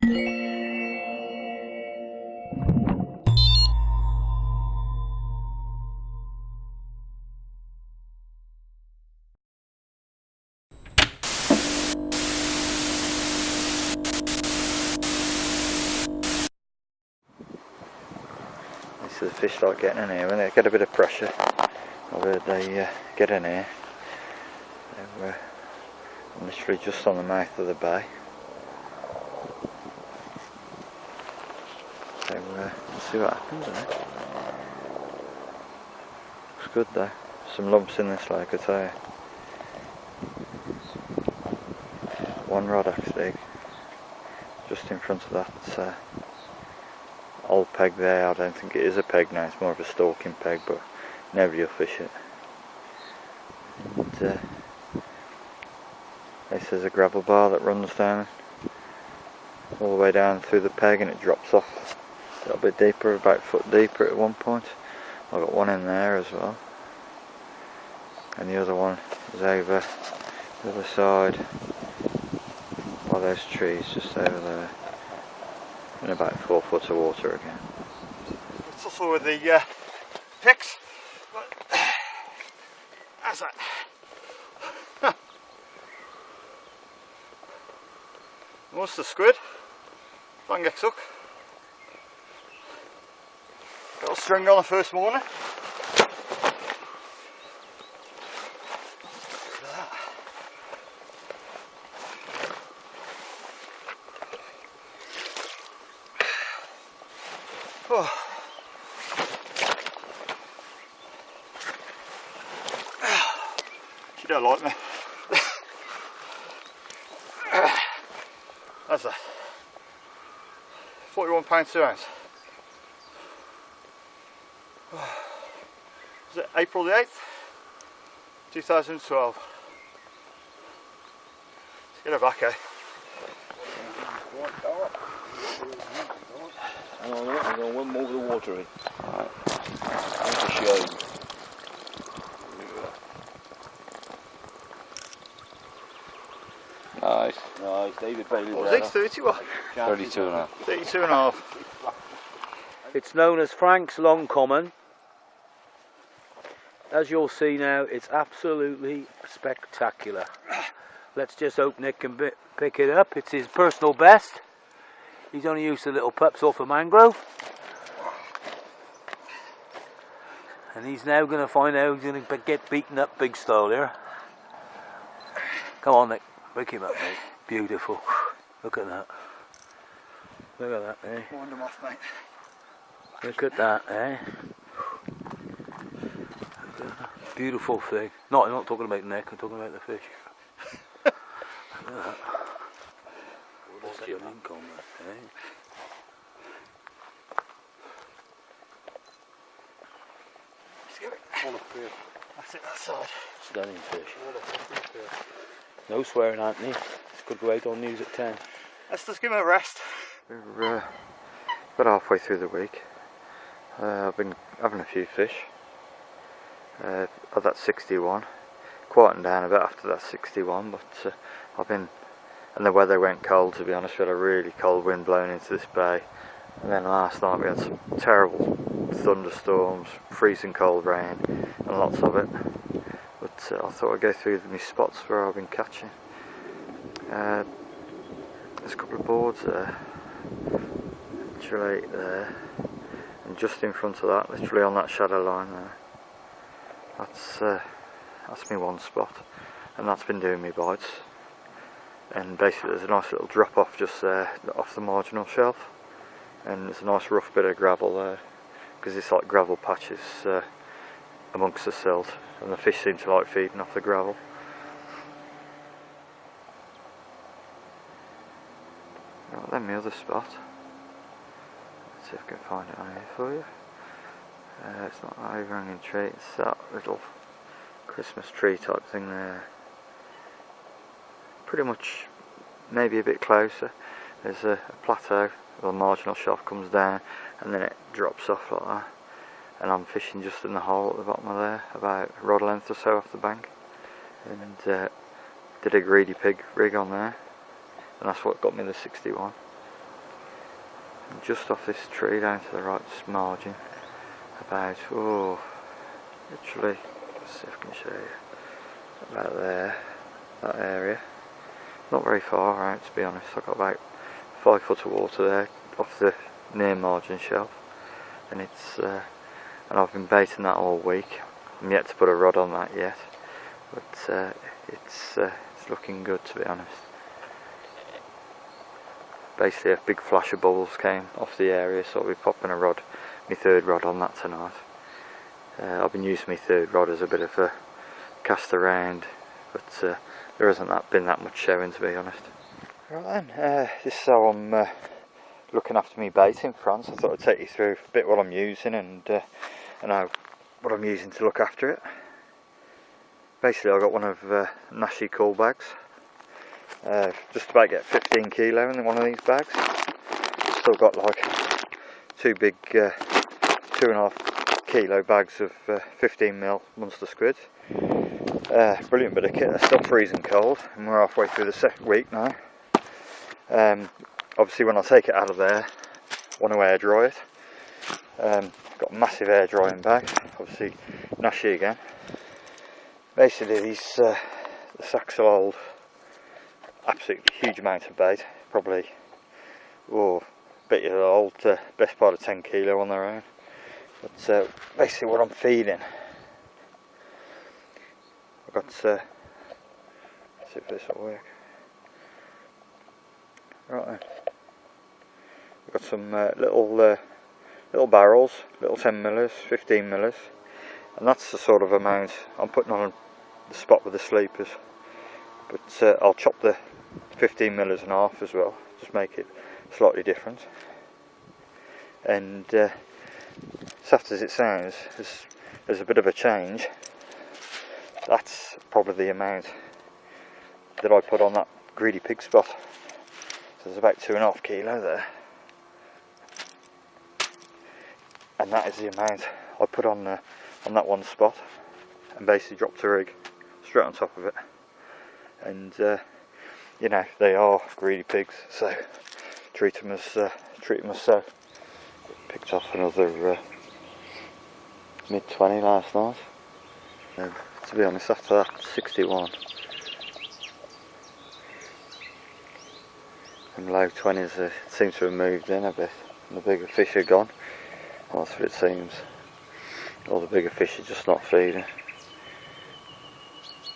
So the fish start getting in here, when they get a bit of pressure, I've heard they get in here. They're literally just on the mouth of the bay. So we'll see what happens there. Looks good though. Some lumps in this lake, I tell you. One rod actually, just in front of that old peg there. I don't think it is a peg now, it's more of a stalking peg, but nobody will fish it. And this is a gravel bar that runs down all the way down through the peg, and it drops off a little bit deeper, about a foot deeper at one point. I've got one in there as well, and the other one is over the other side by those trees just over there, in about 4 foot of water again. It's also with the picks, but how's that? What's the squid? Bang gets hook. Got a string on the first morning. Oh. She don't like me. That's that. £41 2 ounce. Is it April the 8th, 2012? Let's get her back, eh? Hang on a minute, I'm going to move the water in. Alright. That's a show. Nice. Nice. David Bailey. What was he? 31? 32 and a half. 32 and a half. It's known as Frank's Long Common. As you'll see now, it's absolutely spectacular. Let's just hope Nick can pick it up. It's his personal best. He's only used to little pups off a mangrove. And he's now going to find out he's going to get beaten up big style here. Come on, Nick. Pick him up, mate. Beautiful. Look at that. Look at that, eh? Wind him off, mate. Look at that, eh? Beautiful thing. No, I'm not talking about Nick, I'm talking about the fish. Look at that. What's your link on that, eh? That's it, that side. Stunning fish. No swearing, Anthony. This could go out on news at 10. Let's just give him a rest. We're about halfway through the week. I've been having a few fish. At that 61. Quieting down a bit after that 61, but I've been, and the weather went cold, to be honest. We had a really cold wind blowing into this bay, and then last night we had some terrible thunderstorms, freezing cold rain, and lots of it. But I thought I'd go through my spots where I've been catching. There's a couple of boards there, literally there, and just in front of that, literally on that shadow line there. That's my one spot, and that's been doing me bites. And basically there's a nice little drop off just there off the marginal shelf, and there's a nice rough bit of gravel there, because it's like gravel patches amongst the silt, and the fish seem to like feeding off the gravel. Right, then my other spot. Let's see if I can find it on here for you. It's not an overhanging tree, it's that little Christmas tree type thing there. Pretty much, maybe a bit closer. There's a plateau, the marginal shelf comes down, and then it drops off like that. And I'm fishing just in the hole at the bottom of there, about a rod length or so off the bank. And did a greedy pig rig on there, and that's what got me the 61. And just off this tree down to the right margin, about, oh, literally, let's see if I can show you, about there, that area. Not very far out, to be honest. I've got about 5 foot of water there off the near margin shelf, and it's and I've been baiting that all week. I'm yet to put a rod on that yet, but it's looking good, to be honest. Basically a big flash of bubbles came off the area, so I'll be popping a rod, my third rod on that tonight. I've been using my third rod as a bit of a cast around, but there hasn't been that much showing, to be honest. Right then, this is how I'm looking after me bait in France. I thought I'd take you through a bit what I'm using and what I'm using to look after it. Basically I've got one of Nash cool bags. Just about get 15 kilo in one of these bags. Still got like 2 big 2.5 kilo bags of 15mm monster squids. Brilliant bit of kit. They're still freezing cold, and we're halfway through the second week now. Obviously when I take it out of there, I want to air dry it. Got a massive air drying bag, obviously Nashi again. Basically these the sacks will hold absolutely huge amount of bait, probably, oh, bet you'll hold best part of 10 kilo on their own. But basically what I'm feeding, I've got, let's see if this will work. Right then, I've got some little barrels, little 10mm, 15mm, and that's the sort of amount I'm putting on the spot with the sleepers. But I'll chop the 15mm in half as well, just make it slightly different. And soft as it sounds, there's a bit of a change. That's probably the amount that I put on that greedy pig spot. So there's about 2.5 kilo there. And that is the amount I put on that one spot, and basically dropped a rig straight on top of it. And you know, they are greedy pigs, so treat them as so. Picked off another mid-20 last night. To be honest, after that 61 and low 20s seem to have moved in a bit, and the bigger fish are gone. Well, that's what it seems. All the bigger fish are just not feeding.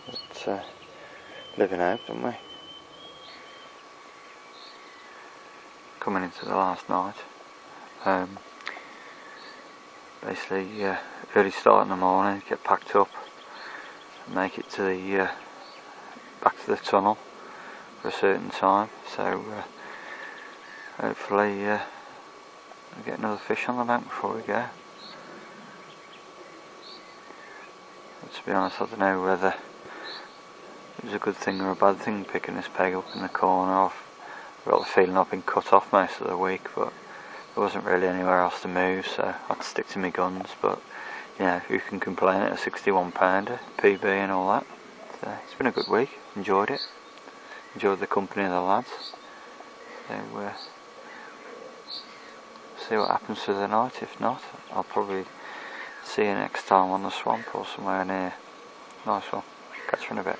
But living out, don't we? Coming into the last night. Basically, early start in the morning, get packed up, and make it to the back to the tunnel for a certain time. So hopefully we'll get another fish on the bank before we go. But to be honest, I don't know whether it was a good thing or a bad thing picking this peg up in the corner. I've got the feeling I've been cut off most of the week, but there wasn't really anywhere else to move, so I had to stick to my guns. But you know, who can complain at a 61 pounder, PB and all that. So it's been a good week, enjoyed it, enjoyed the company of the lads. So see what happens for the night. If not, I'll probably see you next time on the swamp or somewhere near. Nice one, catch you in a bit.